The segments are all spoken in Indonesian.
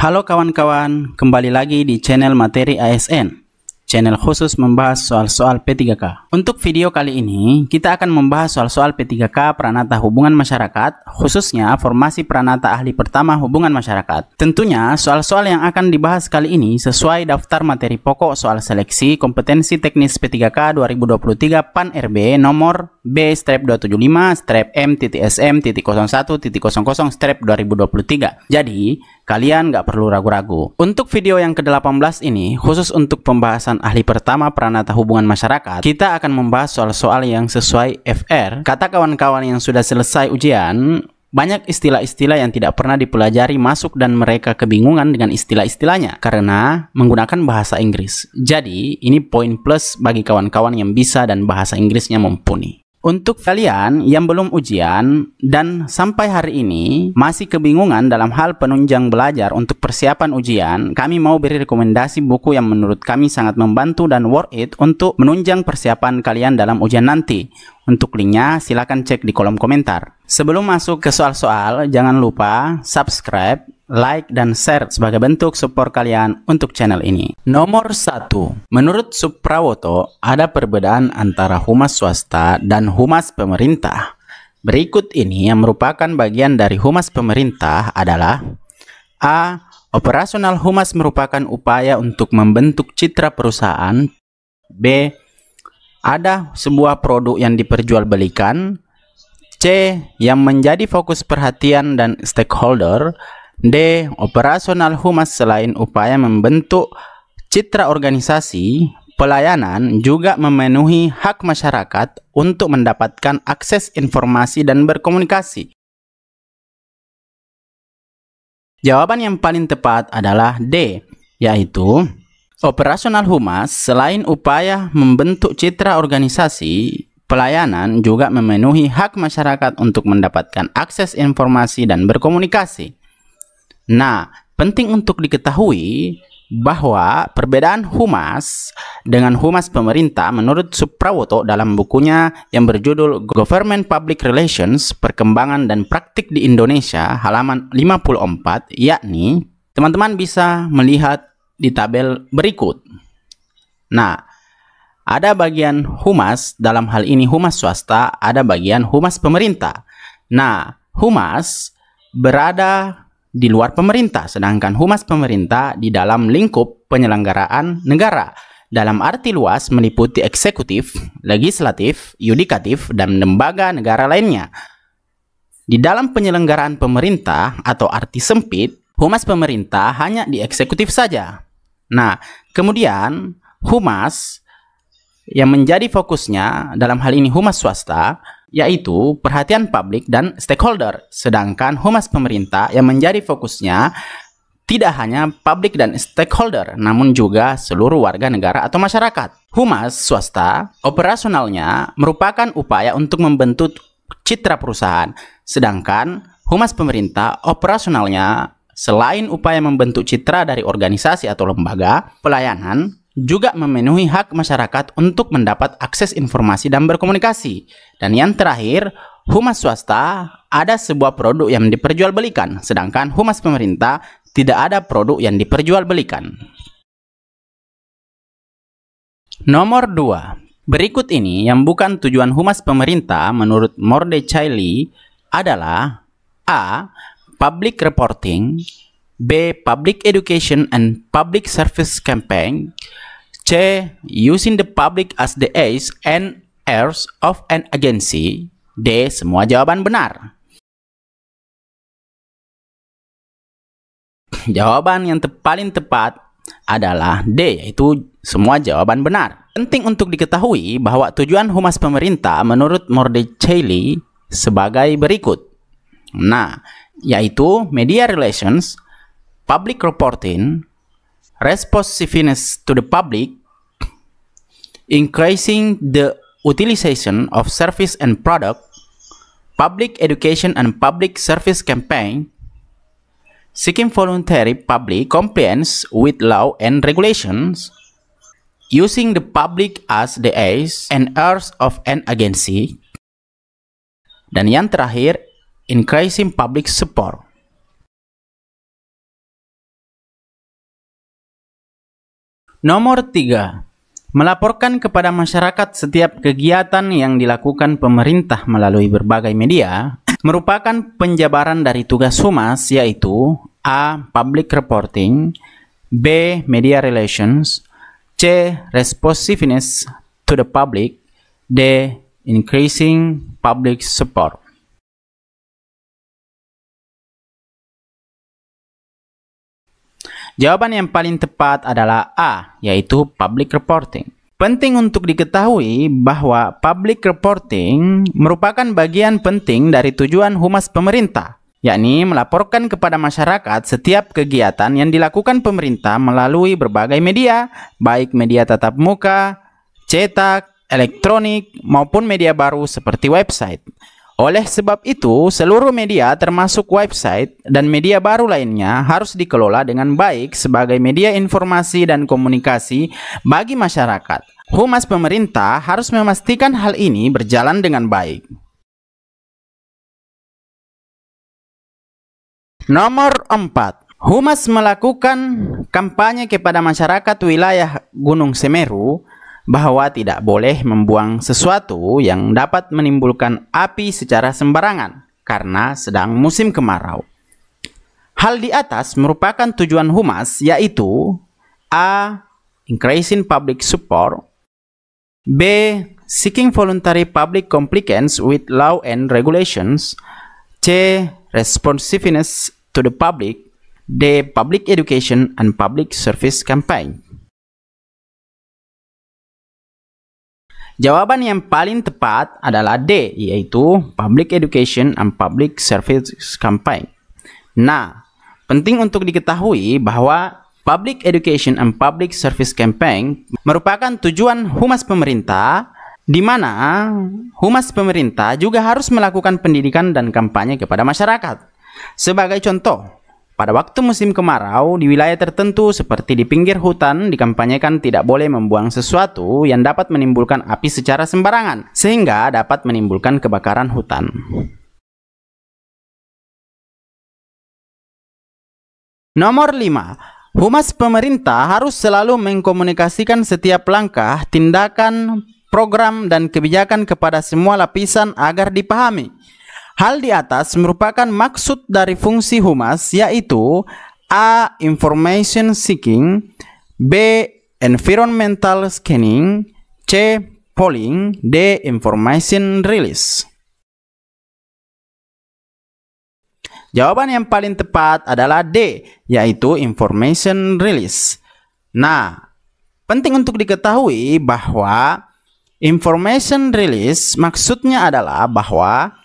Halo kawan-kawan, kembali lagi di channel Materi ASN, channel khusus membahas soal-soal P3K. Untuk video kali ini, kita akan membahas soal-soal P3K Pranata Hubungan Masyarakat, khususnya formasi Pranata Ahli Pertama Hubungan Masyarakat. Tentunya, soal-soal yang akan dibahas kali ini sesuai daftar materi pokok soal seleksi kompetensi teknis P3K 2023 PAN RB nomor B-225-M.SM.01.00/2023. Jadi, kalian nggak perlu ragu-ragu. Untuk video yang ke-18 ini, khusus untuk pembahasan ahli pertama Pranata Hubungan Masyarakat, kita akan membahas soal-soal yang sesuai FR. Kata kawan-kawan yang sudah selesai ujian, banyak istilah-istilah yang tidak pernah dipelajari masuk dan mereka kebingungan dengan istilah-istilahnya karena menggunakan bahasa Inggris. Jadi, ini poin plus bagi kawan-kawan yang bisa dan bahasa Inggrisnya mumpuni. Untuk kalian yang belum ujian dan sampai hari ini masih kebingungan dalam hal penunjang belajar untuk persiapan ujian, kami mau beri rekomendasi buku yang menurut kami sangat membantu dan worth it untuk menunjang persiapan kalian dalam ujian nanti. Untuk linknya silakan cek di kolom komentar. Sebelum masuk ke soal-soal, jangan lupa subscribe, like, dan share sebagai bentuk support kalian untuk channel ini. Nomor 1. Menurut Suprawoto, ada perbedaan antara humas swasta dan humas pemerintah. Berikut ini yang merupakan bagian dari humas pemerintah adalah A. Operasional humas merupakan upaya untuk membentuk citra perusahaan. B. Ada sebuah produk yang diperjualbelikan. C. Yang menjadi fokus perhatian dan stakeholder. D. Operasional humas selain upaya membentuk citra organisasi, pelayanan juga memenuhi hak masyarakat untuk mendapatkan akses informasi dan berkomunikasi. Jawaban yang paling tepat adalah D, yaitu operasional humas selain upaya membentuk citra organisasi, pelayanan juga memenuhi hak masyarakat untuk mendapatkan akses informasi dan berkomunikasi. Nah, penting untuk diketahui bahwa perbedaan humas dengan humas pemerintah menurut Suprawoto dalam bukunya yang berjudul Government Public Relations, Perkembangan dan Praktik di Indonesia, halaman 54, yakni teman-teman bisa melihat di tabel berikut. Nah, ada bagian humas, dalam hal ini humas swasta, ada bagian humas pemerintah. Nah, humas berada di luar pemerintah, sedangkan humas pemerintah di dalam lingkup penyelenggaraan negara. Dalam arti luas meliputi eksekutif, legislatif, yudikatif, dan lembaga negara lainnya. Di dalam penyelenggaraan pemerintah atau arti sempit, humas pemerintah hanya di eksekutif saja. Nah, kemudian humas yang menjadi fokusnya dalam hal ini humas swasta, yaitu perhatian publik dan stakeholder. Sedangkan humas pemerintah yang menjadi fokusnya tidak hanya publik dan stakeholder, namun juga seluruh warga negara atau masyarakat. Humas swasta, operasionalnya merupakan upaya untuk membentuk citra perusahaan. Sedangkan humas pemerintah, operasionalnya selain upaya membentuk citra dari organisasi atau lembaga, pelayanan juga memenuhi hak masyarakat untuk mendapat akses informasi dan berkomunikasi. Dan yang terakhir, humas swasta ada sebuah produk yang diperjualbelikan, sedangkan humas pemerintah tidak ada produk yang diperjualbelikan. Nomor 2. Berikut ini yang bukan tujuan humas pemerintah menurut Mordechai adalah A. Public reporting, B. Public education and public service campaign, C. Using the public as the eyes and ears of an agency, D. Semua jawaban benar. Jawaban yang paling tepat adalah D, yaitu semua jawaban benar. Penting untuk diketahui bahwa tujuan humas pemerintah menurut Mordechai sebagai berikut. Nah, yaitu media relations, public reporting, responsiveness to the public, increasing the utilization of service and product, public education and public service campaign, seeking voluntary public compliance with law and regulations, using the public as the eyes and ears of an agency, dan yang terakhir, increasing public support. Nomor 3. Melaporkan kepada masyarakat setiap kegiatan yang dilakukan pemerintah melalui berbagai media merupakan penjabaran dari tugas humas, yaitu A. Public reporting, B. Media relations, C. Responsiveness to the public, D. Increasing public support. Jawaban yang paling tepat adalah A, yaitu public reporting. Penting untuk diketahui bahwa public reporting merupakan bagian penting dari tujuan humas pemerintah, yakni melaporkan kepada masyarakat setiap kegiatan yang dilakukan pemerintah melalui berbagai media, baik media tatap muka, cetak, elektronik, maupun media baru seperti website. Oleh sebab itu, seluruh media termasuk website dan media baru lainnya harus dikelola dengan baik sebagai media informasi dan komunikasi bagi masyarakat. Humas pemerintah harus memastikan hal ini berjalan dengan baik. Nomor 4. Humas melakukan kampanye kepada masyarakat wilayah Gunung Semeru bahwa tidak boleh membuang sesuatu yang dapat menimbulkan api secara sembarangan karena sedang musim kemarau. Hal di atas merupakan tujuan humas, yaitu A. Increasing public support, B. Seeking voluntary public compliance with law and regulations, C. Responsiveness to the public, D. Public education and public service campaign. Jawaban yang paling tepat adalah D, yaitu Public Education and Public Service Campaign. Nah, penting untuk diketahui bahwa Public Education and Public Service Campaign merupakan tujuan humas pemerintah, di mana humas pemerintah juga harus melakukan pendidikan dan kampanye kepada masyarakat. Sebagai contoh, pada waktu musim kemarau, di wilayah tertentu seperti di pinggir hutan dikampanyekan tidak boleh membuang sesuatu yang dapat menimbulkan api secara sembarangan, sehingga dapat menimbulkan kebakaran hutan. Nomor 5. Humas pemerintah harus selalu mengkomunikasikan setiap langkah, tindakan, program, dan kebijakan kepada semua lapisan agar dipahami. Hal di atas merupakan maksud dari fungsi humas, yaitu A. Information seeking, B. Environmental scanning, C. Polling, D. Information release. Jawaban yang paling tepat adalah D, yaitu Information release. Nah, penting untuk diketahui bahwa Information release maksudnya adalah bahwa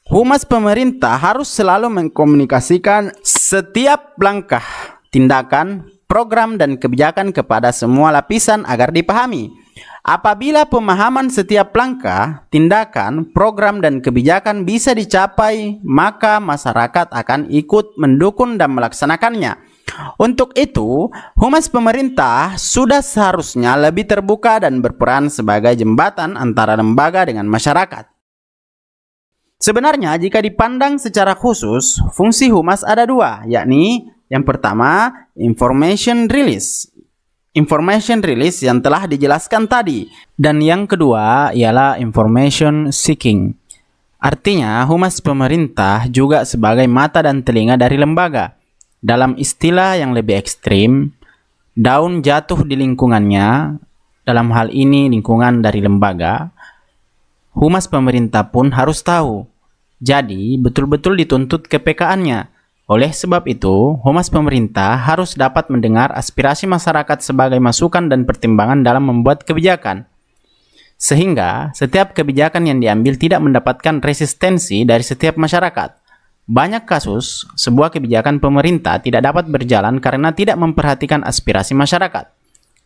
humas pemerintah harus selalu mengkomunikasikan setiap langkah, tindakan, program, dan kebijakan kepada semua lapisan agar dipahami. Apabila pemahaman setiap langkah, tindakan, program, dan kebijakan bisa dicapai, maka masyarakat akan ikut mendukung dan melaksanakannya. Untuk itu, humas pemerintah sudah seharusnya lebih terbuka dan berperan sebagai jembatan antara lembaga dengan masyarakat. Sebenarnya, jika dipandang secara khusus, fungsi humas ada dua, yakni yang pertama, information release. Information release yang telah dijelaskan tadi. Dan yang kedua ialah information seeking. Artinya, humas pemerintah juga sebagai mata dan telinga dari lembaga. Dalam istilah yang lebih ekstrim, daun jatuh di lingkungannya, dalam hal ini lingkungan dari lembaga, humas pemerintah pun harus tahu. Jadi, betul-betul dituntut kepekaannya. Oleh sebab itu, humas pemerintah harus dapat mendengar aspirasi masyarakat sebagai masukan dan pertimbangan dalam membuat kebijakan. Sehingga, setiap kebijakan yang diambil tidak mendapatkan resistensi dari setiap masyarakat. Banyak kasus, sebuah kebijakan pemerintah tidak dapat berjalan karena tidak memperhatikan aspirasi masyarakat.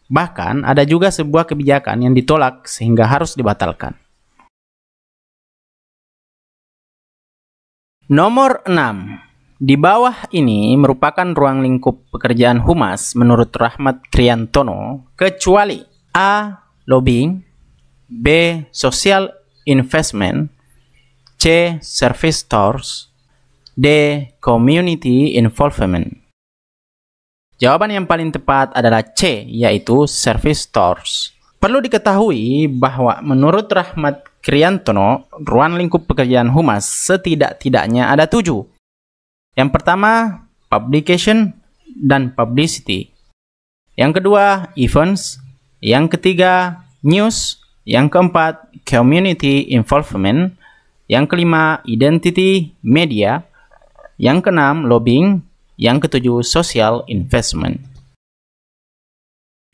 Bahkan, ada juga sebuah kebijakan yang ditolak sehingga harus dibatalkan. Nomor 6. Di bawah ini merupakan ruang lingkup pekerjaan humas menurut Rahmat Kriantono, kecuali A. Lobbying, B. Social investment, C. Service stores, D. Community involvement. Jawaban yang paling tepat adalah C, yaitu service stores. Perlu diketahui bahwa menurut Rahmat Kriantono, ruang lingkup pekerjaan humas setidak-tidaknya ada 7. Yang pertama, publication dan publicity. Yang kedua, events. Yang ketiga, news. Yang keempat, community involvement. Yang kelima, identity media. Yang keenam, lobbying. Yang ketujuh, social investment.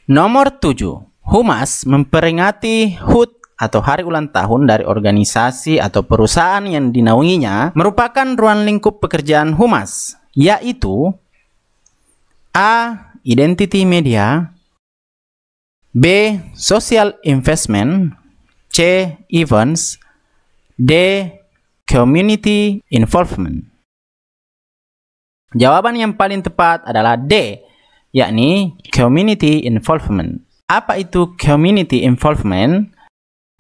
Nomor 7. Humas memperingati HUT atau hari ulang tahun dari organisasi atau perusahaan yang dinaunginya merupakan ruang lingkup pekerjaan humas, yaitu A. Identity media, B. Social investment, C. Events, D. Community involvement. Jawaban yang paling tepat adalah D, yakni community involvement. Apa itu community involvement?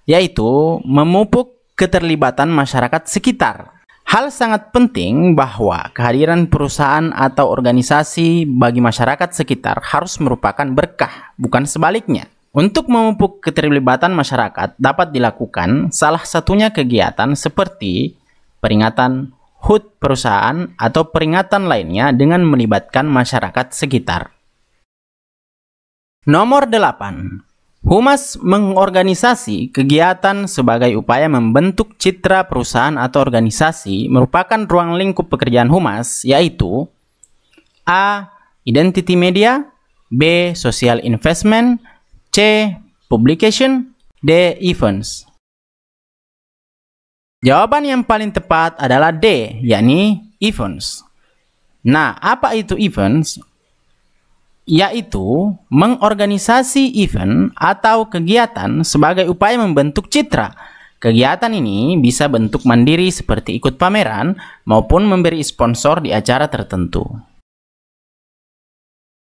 Yaitu memupuk keterlibatan masyarakat sekitar. Hal sangat penting bahwa kehadiran perusahaan atau organisasi bagi masyarakat sekitar harus merupakan berkah, bukan sebaliknya. Untuk memupuk keterlibatan masyarakat dapat dilakukan salah satunya kegiatan seperti peringatan HUT perusahaan atau peringatan lainnya dengan melibatkan masyarakat sekitar. Nomor 8. Humas mengorganisasi kegiatan sebagai upaya membentuk citra perusahaan atau organisasi merupakan ruang lingkup pekerjaan humas, yaitu A. Identity media, B. Social investment, C. Publication, D. Events. Jawaban yang paling tepat adalah D, yakni events. Nah, apa itu events? Yaitu mengorganisasi event atau kegiatan sebagai upaya membentuk citra. Kegiatan ini bisa bentuk mandiri seperti ikut pameran maupun memberi sponsor di acara tertentu.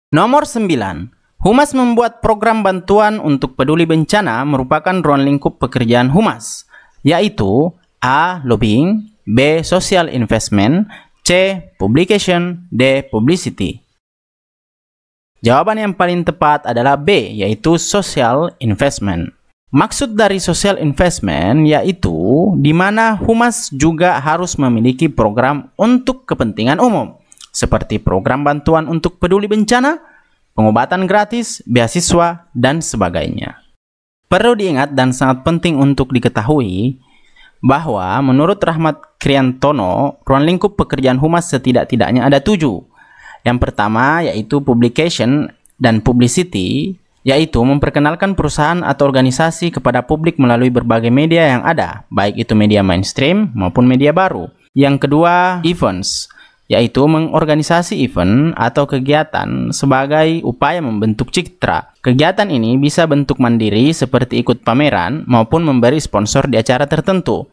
Nomor 9. Humas membuat program bantuan untuk peduli bencana merupakan ruang lingkup pekerjaan humas, yaitu A. Lobbying, B. Social investment, C. Publication, D. Publicity. Jawaban yang paling tepat adalah B, yaitu social investment. Maksud dari social investment yaitu di mana humas juga harus memiliki program untuk kepentingan umum, seperti program bantuan untuk peduli bencana, pengobatan gratis, beasiswa, dan sebagainya. Perlu diingat dan sangat penting untuk diketahui bahwa menurut Rahmat Kriantono, ruang lingkup pekerjaan humas setidak-tidaknya ada 7. Yang pertama yaitu publication dan publicity, yaitu memperkenalkan perusahaan atau organisasi kepada publik melalui berbagai media yang ada, baik itu media mainstream maupun media baru. Yang kedua, events, yaitu mengorganisasi event atau kegiatan sebagai upaya membentuk citra. Kegiatan ini bisa bentuk mandiri seperti ikut pameran maupun memberi sponsor di acara tertentu.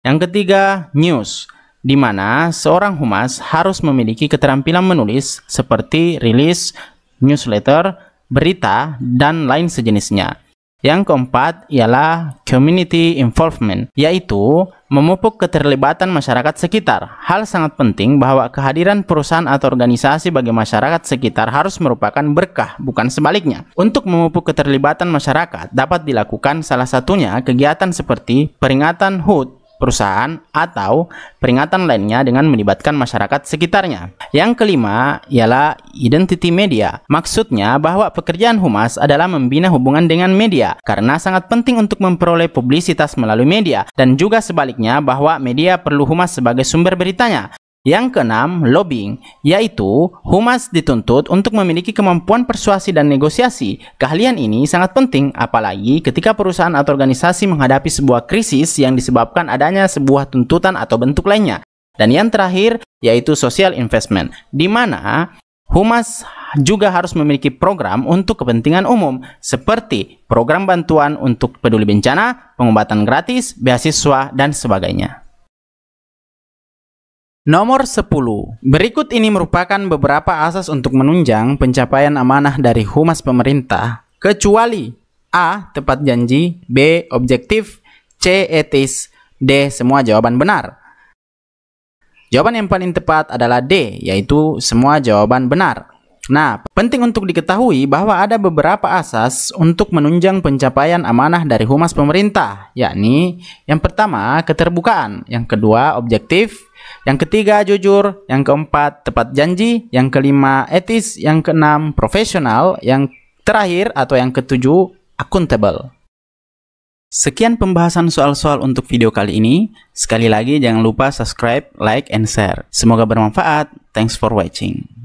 Yang ketiga, news, di mana seorang humas harus memiliki keterampilan menulis seperti rilis, newsletter, berita, dan lain sejenisnya. Yang keempat ialah community involvement, yaitu memupuk keterlibatan masyarakat sekitar. Hal sangat penting bahwa kehadiran perusahaan atau organisasi bagi masyarakat sekitar harus merupakan berkah, bukan sebaliknya. Untuk memupuk keterlibatan masyarakat dapat dilakukan salah satunya kegiatan seperti peringatan HUT perusahaan atau peringatan lainnya dengan melibatkan masyarakat sekitarnya. Yang kelima ialah identity media. Maksudnya bahwa pekerjaan humas adalah membina hubungan dengan media karena sangat penting untuk memperoleh publisitas melalui media, dan juga sebaliknya bahwa media perlu humas sebagai sumber beritanya. Yang keenam, lobbying, yaitu humas dituntut untuk memiliki kemampuan persuasi dan negosiasi. Keahlian ini sangat penting, apalagi ketika perusahaan atau organisasi menghadapi sebuah krisis yang disebabkan adanya sebuah tuntutan atau bentuk lainnya. Dan yang terakhir, yaitu social investment, di mana humas juga harus memiliki program untuk kepentingan umum, seperti program bantuan untuk peduli bencana, pengobatan gratis, beasiswa, dan sebagainya. Nomor 10. Berikut ini merupakan beberapa asas untuk menunjang pencapaian amanah dari humas pemerintah, kecuali A. Tepat janji, B. Objektif, C. Etis, D. Semua jawaban benar. Jawaban yang paling tepat adalah D, yaitu semua jawaban benar. Nah, penting untuk diketahui bahwa ada beberapa asas untuk menunjang pencapaian amanah dari humas pemerintah, yakni yang pertama, keterbukaan, yang kedua, objektif, yang ketiga, jujur, yang keempat, tepat janji, yang kelima, etis, yang keenam, profesional, yang terakhir atau yang ketujuh, accountable. Sekian pembahasan soal-soal untuk video kali ini. Sekali lagi jangan lupa subscribe, like, and share. Semoga bermanfaat. Thanks for watching.